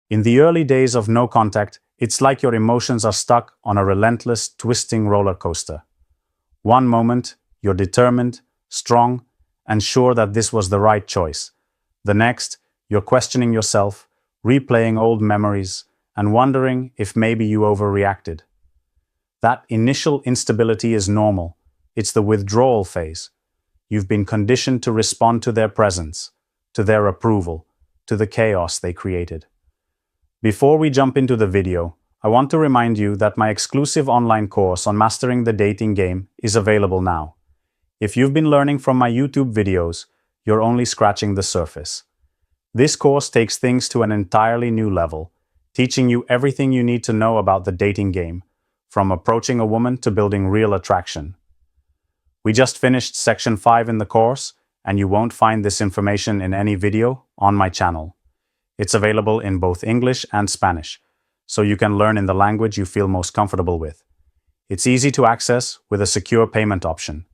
In the early days of no contact, it's like your emotions are stuck on a relentless, twisting roller coaster. One moment, you're determined, strong, and sure that this was the right choice. The next, you're questioning yourself, replaying old memories, and wondering if maybe you overreacted. That initial instability is normal. It's the withdrawal phase. You've been conditioned to respond to their presence, to their approval, to the chaos they created. Before we jump into the video, I want to remind you that my exclusive online course on mastering the dating game is available now. If you've been learning from my YouTube videos, you're only scratching the surface. This course takes things to an entirely new level, teaching you everything you need to know about the dating game, from approaching a woman to building real attraction. We just finished section 5 in the course, and you won't find this information in any video on my channel. It's available in both English and Spanish, so you can learn in the language you feel most comfortable with. It's easy to access with a secure payment option.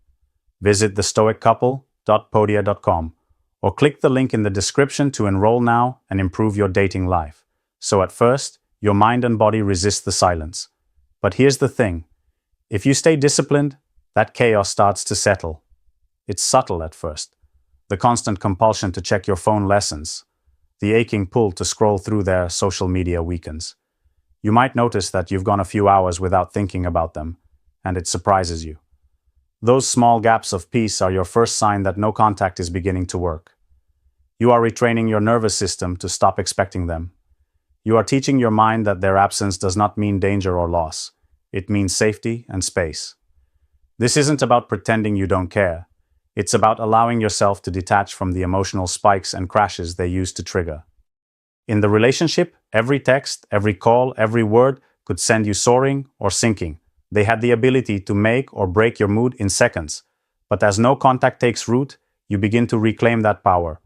Visit thestoiccouple.podia.com or click the link in the description to enroll now and improve your dating life. So at first, your mind and body resist the silence. But here's the thing. If you stay disciplined, that chaos starts to settle. It's subtle at first. The constant compulsion to check your phone lessens. The aching pull to scroll through their social media weakens. You might notice that you've gone a few hours without thinking about them, and it surprises you. Those small gaps of peace are your first sign that no contact is beginning to work. You are retraining your nervous system to stop expecting them. You are teaching your mind that their absence does not mean danger or loss. It means safety and space. This isn't about pretending you don't care. It's about allowing yourself to detach from the emotional spikes and crashes they use to trigger. In the relationship, every text, every call, every word could send you soaring or sinking. They had the ability to make or break your mood in seconds. But as no contact takes root, you begin to reclaim that power.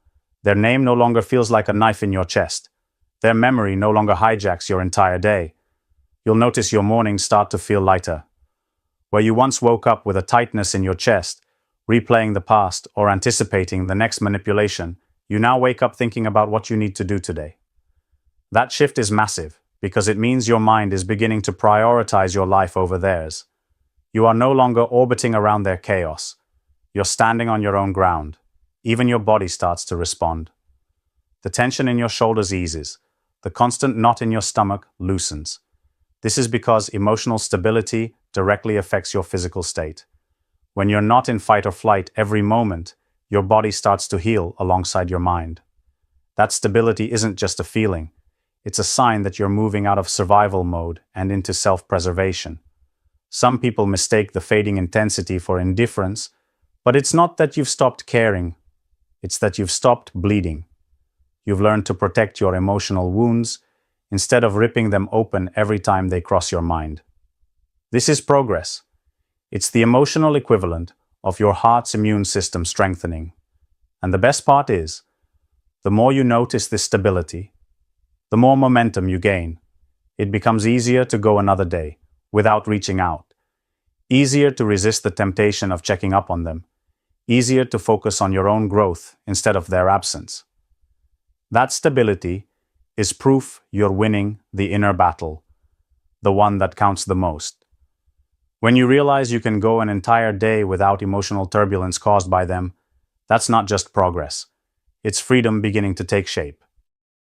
Their name no longer feels like a knife in your chest. Their memory no longer hijacks your entire day. You'll notice your mornings start to feel lighter. Where you once woke up with a tightness in your chest, replaying the past or anticipating the next manipulation, you now wake up thinking about what you need to do today. That shift is massive because it means your mind is beginning to prioritize your life over theirs. You are no longer orbiting around their chaos. You're standing on your own ground. Even your body starts to respond. The tension in your shoulders eases. The constant knot in your stomach loosens. This is because emotional stability directly affects your physical state. When you're not in fight or flight every moment, your body starts to heal alongside your mind. That stability isn't just a feeling. It's a sign that you're moving out of survival mode and into self-preservation. Some people mistake the fading intensity for indifference, but it's not that you've stopped caring. It's that you've stopped bleeding. You've learned to protect your emotional wounds instead of ripping them open every time they cross your mind. This is progress. It's the emotional equivalent of your heart's immune system strengthening. And the best part is, the more you notice this stability, the more momentum you gain. It becomes easier to go another day without reaching out. Easier to resist the temptation of checking up on them. Easier to focus on your own growth instead of their absence. That stability is proof you're winning the inner battle, the one that counts the most. When you realize you can go an entire day without emotional turbulence caused by them, that's not just progress. It's freedom beginning to take shape.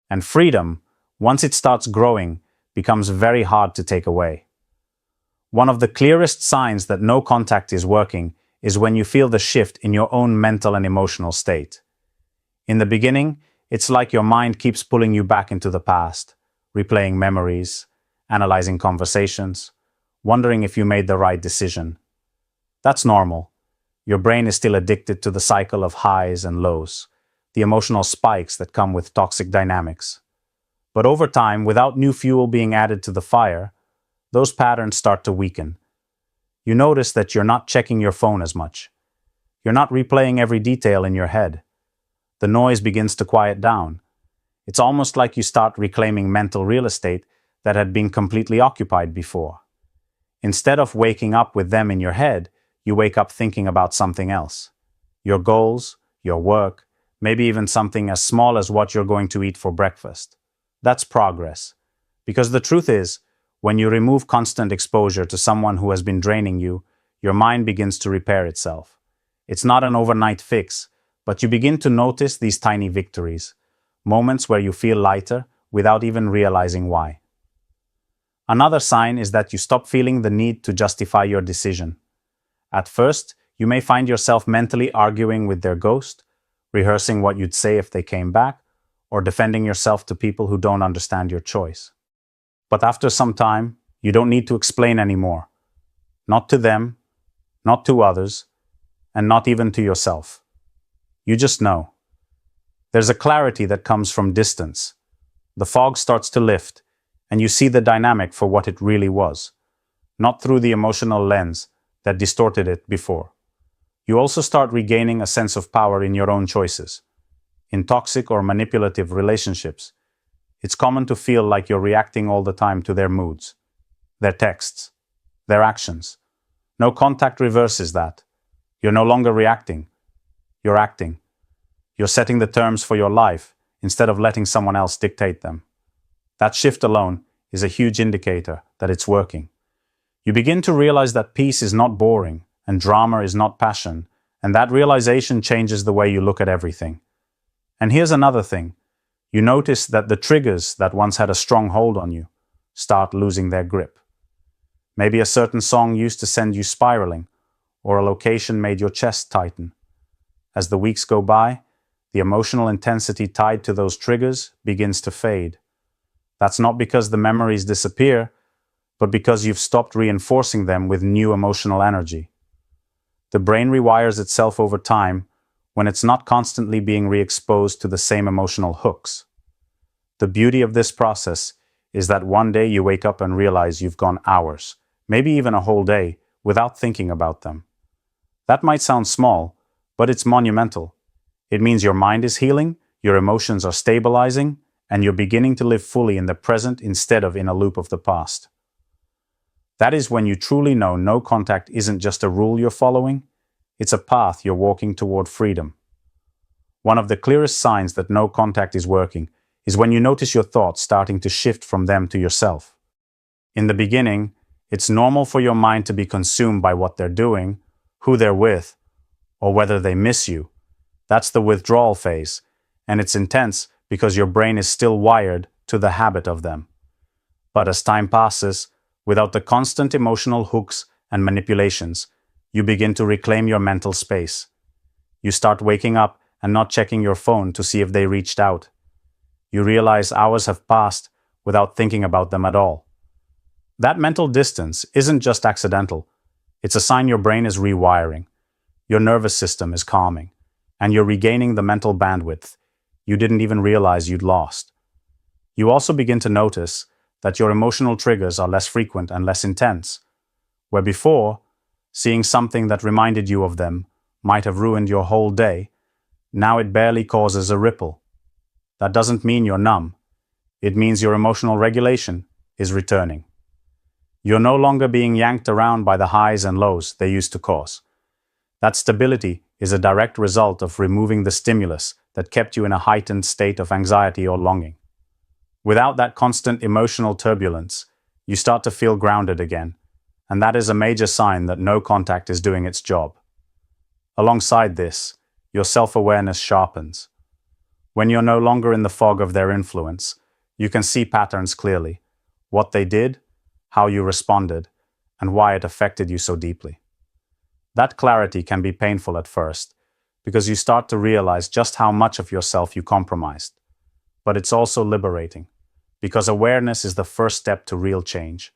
And freedom, once it starts growing, becomes very hard to take away. One of the clearest signs that no contact is working is when you feel the shift in your own mental and emotional state. In the beginning, it's like your mind keeps pulling you back into the past, replaying memories, analyzing conversations, wondering if you made the right decision. That's normal. Your brain is still addicted to the cycle of highs and lows, the emotional spikes that come with toxic dynamics. But over time, without new fuel being added to the fire, those patterns start to weaken. You notice that you're not checking your phone as much. You're not replaying every detail in your head. The noise begins to quiet down. It's almost like you start reclaiming mental real estate that had been completely occupied before. Instead of waking up with them in your head, you wake up thinking about something else. Your goals, your work, maybe even something as small as what you're going to eat for breakfast. That's progress. Because the truth is, when you remove constant exposure to someone who has been draining you, your mind begins to repair itself. It's not an overnight fix, but you begin to notice these tiny victories, moments where you feel lighter without even realizing why. Another sign is that you stop feeling the need to justify your decision. At first, you may find yourself mentally arguing with their ghost, rehearsing what you'd say if they came back, or defending yourself to people who don't understand your choice. But after some time, you don't need to explain anymore. Not to them, not to others, and not even to yourself. You just know. There's a clarity that comes from distance. The fog starts to lift, and you see the dynamic for what it really was, not through the emotional lens that distorted it before. You also start regaining a sense of power in your own choices. In toxic or manipulative relationships, it's common to feel like you're reacting all the time to their moods, their texts, their actions. No contact reverses that. You're no longer reacting. You're acting. You're setting the terms for your life instead of letting someone else dictate them. That shift alone is a huge indicator that it's working. You begin to realize that peace is not boring and drama is not passion, and that realization changes the way you look at everything. And here's another thing. You notice that the triggers that once had a strong hold on you start losing their grip. Maybe a certain song used to send you spiraling, or a location made your chest tighten. As the weeks go by, the emotional intensity tied to those triggers begins to fade. That's not because the memories disappear, but because you've stopped reinforcing them with new emotional energy. The brain rewires itself over time when it's not constantly being re-exposed to the same emotional hooks. The beauty of this process is that one day you wake up and realize you've gone hours, maybe even a whole day, without thinking about them. That might sound small, but it's monumental. It means your mind is healing, your emotions are stabilizing, and you're beginning to live fully in the present instead of in a loop of the past. That is when you truly know no contact isn't just a rule you're following, it's a path you're walking toward freedom. One of the clearest signs that no contact is working is when you notice your thoughts starting to shift from them to yourself. In the beginning, it's normal for your mind to be consumed by what they're doing, who they're with, or whether they miss you. That's the withdrawal phase, and it's intense because your brain is still wired to the habit of them. But as time passes, without the constant emotional hooks and manipulations, you begin to reclaim your mental space. You start waking up and not checking your phone to see if they reached out. You realize hours have passed without thinking about them at all. That mental distance isn't just accidental. It's a sign your brain is rewiring. Your nervous system is calming, and you're regaining the mental bandwidth you didn't even realize you'd lost. You also begin to notice that your emotional triggers are less frequent and less intense. Where before, seeing something that reminded you of them might have ruined your whole day, now it barely causes a ripple. That doesn't mean you're numb. It means your emotional regulation is returning. You're no longer being yanked around by the highs and lows they used to cause. That stability is a direct result of removing the stimulus that kept you in a heightened state of anxiety or longing. Without that constant emotional turbulence, you start to feel grounded again, and that is a major sign that no contact is doing its job. Alongside this, your self-awareness sharpens. When you're no longer in the fog of their influence, you can see patterns clearly, what they did, how you responded, and why it affected you so deeply. That clarity can be painful at first, because you start to realize just how much of yourself you compromised. But it's also liberating, because awareness is the first step to real change.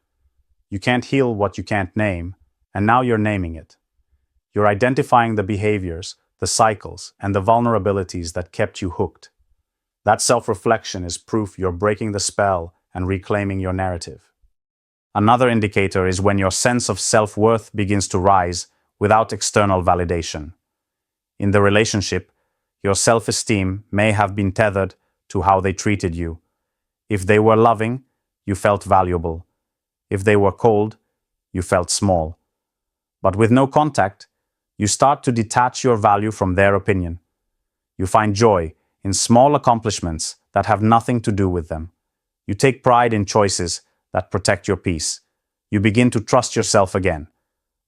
You can't heal what you can't name, and now you're naming it. You're identifying the behaviors, the cycles, and the vulnerabilities that kept you hooked. That self-reflection is proof you're breaking the spell and reclaiming your narrative. Another indicator is when your sense of self-worth begins to rise without external validation. In the relationship, your self-esteem may have been tethered to how they treated you. If they were loving, you felt valuable. If they were cold, you felt small. But with no contact, you start to detach your value from their opinion. You find joy in small accomplishments that have nothing to do with them. You take pride in choices that protect your peace. You begin to trust yourself again.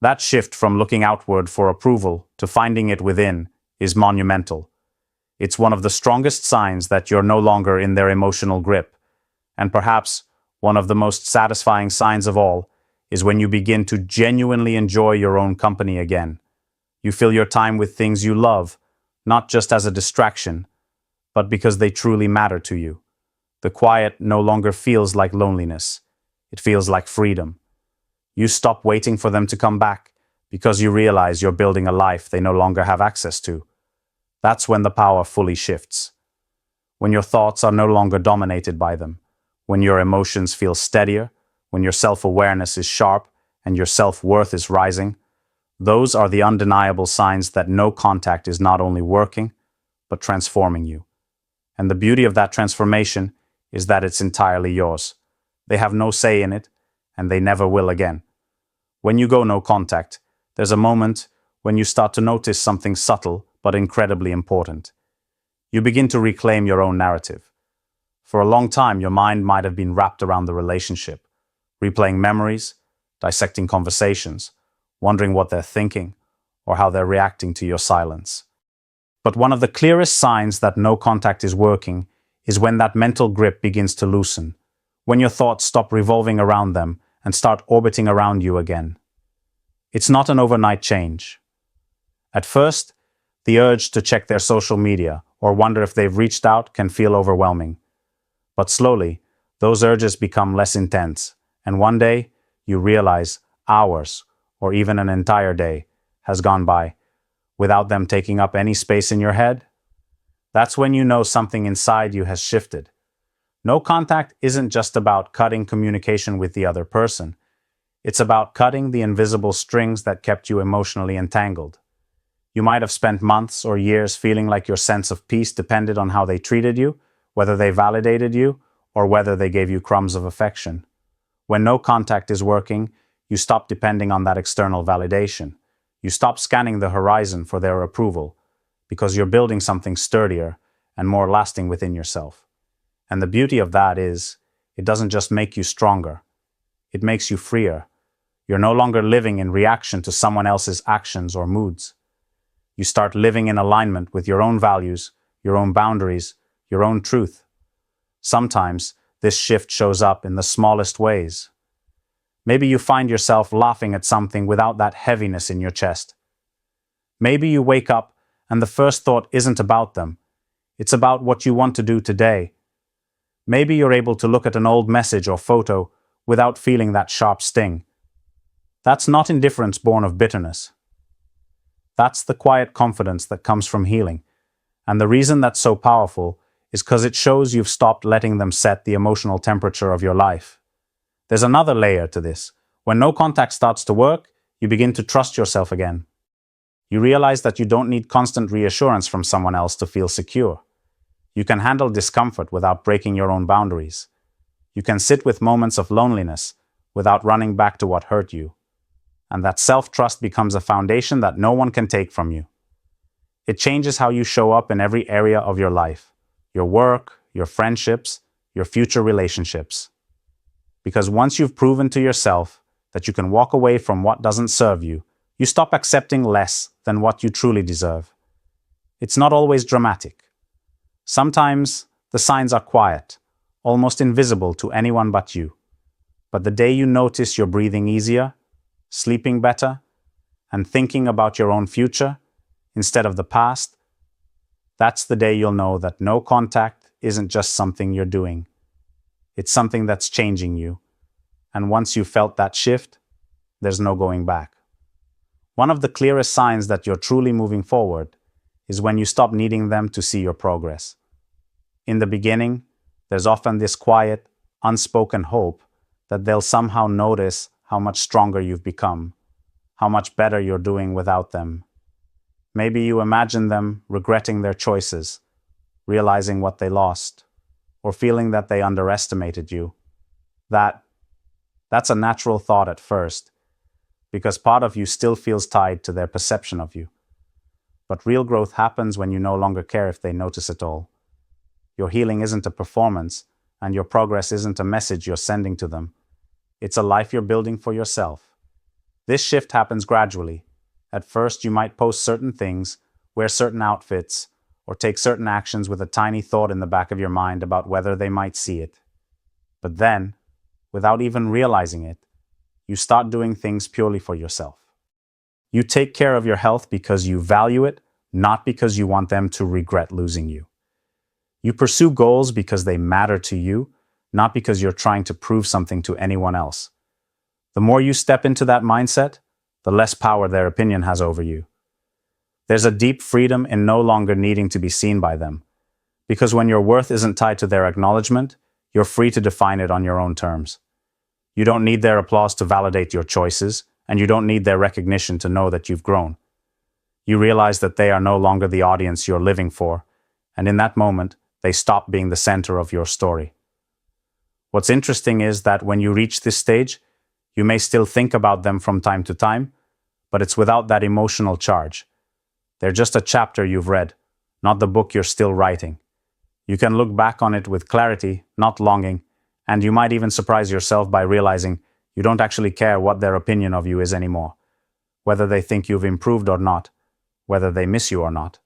That shift from looking outward for approval to finding it within is monumental. It's one of the strongest signs that you're no longer in their emotional grip. And perhaps one of the most satisfying signs of all is when you begin to genuinely enjoy your own company again. You fill your time with things you love, not just as a distraction, but because they truly matter to you. The quiet no longer feels like loneliness. It feels like freedom. You stop waiting for them to come back because you realize you're building a life they no longer have access to. That's when the power fully shifts. When your thoughts are no longer dominated by them, when your emotions feel steadier, when your self-awareness is sharp and your self-worth is rising, those are the undeniable signs that no contact is not only working, but transforming you. And the beauty of that transformation is that it's entirely yours. They have no say in it, and they never will again. When you go no contact, there's a moment when you start to notice something subtle but incredibly important. You begin to reclaim your own narrative. For a long time, your mind might have been wrapped around the relationship, replaying memories, dissecting conversations, wondering what they're thinking, or how they're reacting to your silence. But one of the clearest signs that no contact is working is when that mental grip begins to loosen, when your thoughts stop revolving around them and start orbiting around you again. It's not an overnight change. At first, the urge to check their social media or wonder if they've reached out can feel overwhelming. But slowly, those urges become less intense, and one day, you realize hours, or even an entire day, has gone by without them taking up any space in your head. That's when you know something inside you has shifted. No contact isn't just about cutting communication with the other person. It's about cutting the invisible strings that kept you emotionally entangled. You might have spent months or years feeling like your sense of peace depended on how they treated you, whether they validated you, or whether they gave you crumbs of affection. When no contact is working, you stop depending on that external validation. You stop scanning the horizon for their approval, because you're building something sturdier and more lasting within yourself. And the beauty of that is, it doesn't just make you stronger, it makes you freer. You're no longer living in reaction to someone else's actions or moods. You start living in alignment with your own values, your own boundaries, your own truth. Sometimes this shift shows up in the smallest ways. Maybe you find yourself laughing at something without that heaviness in your chest. Maybe you wake up and the first thought isn't about them. It's about what you want to do today. Maybe you're able to look at an old message or photo without feeling that sharp sting. That's not indifference born of bitterness. That's the quiet confidence that comes from healing. And the reason that's so powerful is because it shows you've stopped letting them set the emotional temperature of your life. There's another layer to this. When no contact starts to work, you begin to trust yourself again. You realize that you don't need constant reassurance from someone else to feel secure. You can handle discomfort without breaking your own boundaries. You can sit with moments of loneliness without running back to what hurt you. And that self-trust becomes a foundation that no one can take from you. It changes how you show up in every area of your life, your work, your friendships, your future relationships. Because once you've proven to yourself that you can walk away from what doesn't serve you, you stop accepting less than what you truly deserve. It's not always dramatic. Sometimes the signs are quiet, almost invisible to anyone but you. But the day you notice you're breathing easier, sleeping better, and thinking about your own future instead of the past, that's the day you'll know that no contact isn't just something you're doing. It's something that's changing you. And once you've felt that shift, there's no going back. One of the clearest signs that you're truly moving forward is when you stop needing them to see your progress. In the beginning, there's often this quiet, unspoken hope that they'll somehow notice how much stronger you've become, how much better you're doing without them. Maybe you imagine them regretting their choices, realizing what they lost, or feeling that they underestimated you. That's a natural thought at first, because part of you still feels tied to their perception of you. But real growth happens when you no longer care if they notice it all. Your healing isn't a performance, and your progress isn't a message you're sending to them. It's a life you're building for yourself. This shift happens gradually. At first, you might post certain things, wear certain outfits, or take certain actions with a tiny thought in the back of your mind about whether they might see it. But then, without even realizing it, you start doing things purely for yourself. You take care of your health because you value it, not because you want them to regret losing you. You pursue goals because they matter to you, not because you're trying to prove something to anyone else. The more you step into that mindset, the less power their opinion has over you. There's a deep freedom in no longer needing to be seen by them, because when your worth isn't tied to their acknowledgement, you're free to define it on your own terms. You don't need their applause to validate your choices, and you don't need their recognition to know that you've grown. You realize that they are no longer the audience you're living for, and in that moment, they stop being the center of your story. What's interesting is that when you reach this stage, you may still think about them from time to time, but it's without that emotional charge. They're just a chapter you've read, not the book you're still writing. You can look back on it with clarity, not longing, and you might even surprise yourself by realizing you don't actually care what their opinion of you is anymore, whether they think you've improved or not, whether they miss you or not.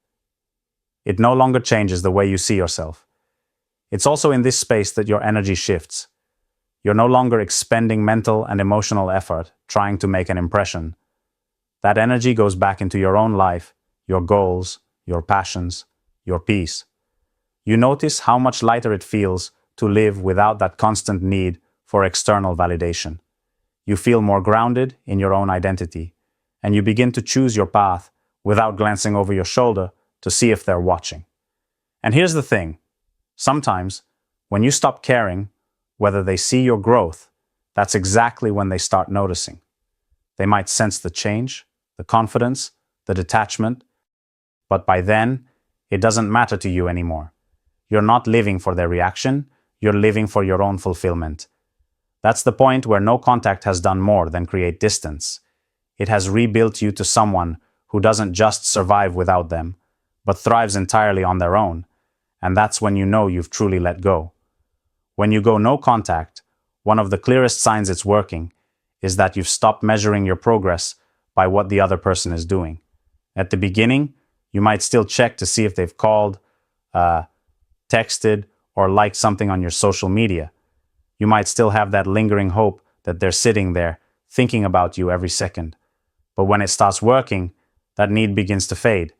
It no longer changes the way you see yourself. It's also in this space that your energy shifts. You're no longer expending mental and emotional effort trying to make an impression. That energy goes back into your own life, your goals, your passions, your peace. You notice how much lighter it feels to live without that constant need for external validation. You feel more grounded in your own identity, and you begin to choose your path without glancing over your shoulder to see if they're watching. And here's the thing. Sometimes, when you stop caring whether they see your growth, that's exactly when they start noticing. They might sense the change, the confidence, the detachment, but by then, it doesn't matter to you anymore. You're not living for their reaction, you're living for your own fulfillment. That's the point where no contact has done more than create distance. It has rebuilt you to someone who doesn't just survive without them, but thrives entirely on their own. And that's when you know you've truly let go. When you go no contact, one of the clearest signs it's working is that you've stopped measuring your progress by what the other person is doing. At the beginning, you might still check to see if they've called, texted, or liked something on your social media. You might still have that lingering hope that they're sitting there thinking about you every second. But when it starts working, that need begins to fade.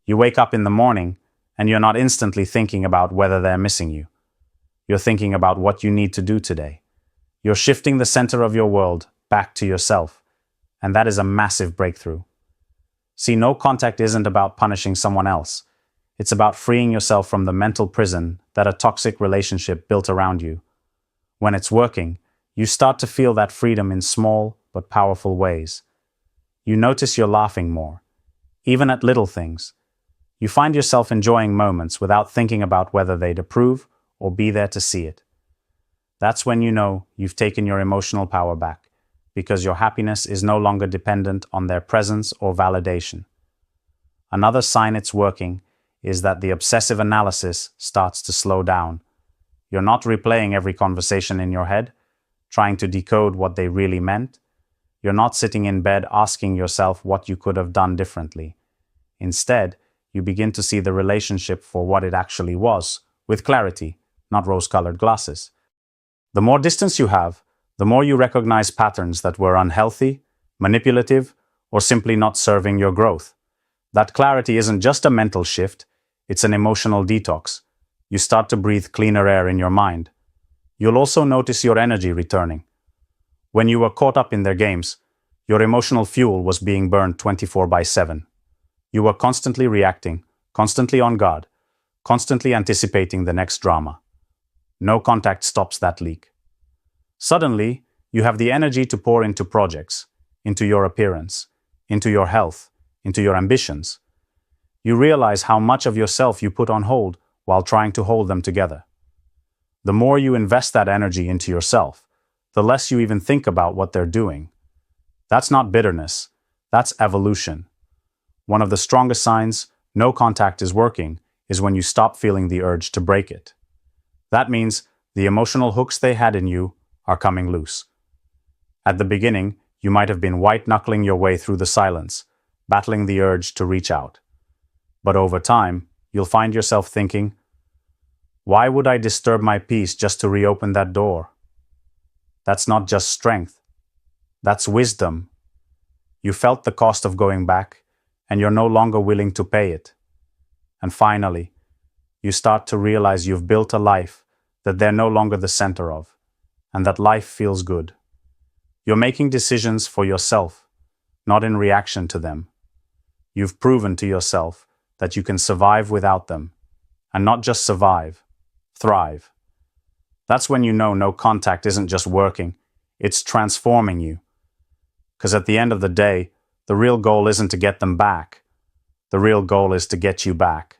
You wake up in the morning and you're not instantly thinking about whether they're missing you. You're thinking about what you need to do today. You're shifting the center of your world back to yourself, and that is a massive breakthrough. See, no contact isn't about punishing someone else. It's about freeing yourself from the mental prison that a toxic relationship built around you. When it's working, you start to feel that freedom in small but powerful ways. You notice you're laughing more, even at little things. You find yourself enjoying moments without thinking about whether they'd approve or be there to see it. That's when you know you've taken your emotional power back, because your happiness is no longer dependent on their presence or validation. Another sign it's working is that the obsessive analysis starts to slow down. You're not replaying every conversation in your head, trying to decode what they really meant. You're not sitting in bed asking yourself what you could have done differently. Instead, you begin to see the relationship for what it actually was, with clarity, not rose-colored glasses. The more distance you have, the more you recognize patterns that were unhealthy, manipulative, or simply not serving your growth. That clarity isn't just a mental shift, it's an emotional detox. You start to breathe cleaner air in your mind. You'll also notice your energy returning. When you were caught up in their games, your emotional fuel was being burned 24/7. You were constantly reacting, constantly on guard, constantly anticipating the next drama. No contact stops that leak. Suddenly, you have the energy to pour into projects, into your appearance, into your health, into your ambitions. You realize how much of yourself you put on hold while trying to hold them together. The more you invest that energy into yourself, the less you even think about what they're doing. That's not bitterness, that's evolution. One of the strongest signs no contact is working is when you stop feeling the urge to break it. That means The emotional hooks they had in you are coming loose. At the beginning, you might have been white-knuckling your way through the silence, battling the urge to reach out. But over time, you'll find yourself thinking, why would I disturb my peace just to reopen that door? That's not just strength. That's wisdom. You felt the cost of going back, and you're no longer willing to pay it. And finally, you start to realize you've built a life that they're no longer the center of, and that life feels good. You're making decisions for yourself, not in reaction to them. You've proven to yourself that you can survive without them, and not just survive, thrive. That's when you know no contact isn't just working, it's transforming you. Because at the end of the day, the real goal isn't to get them back. The real goal is to get you back.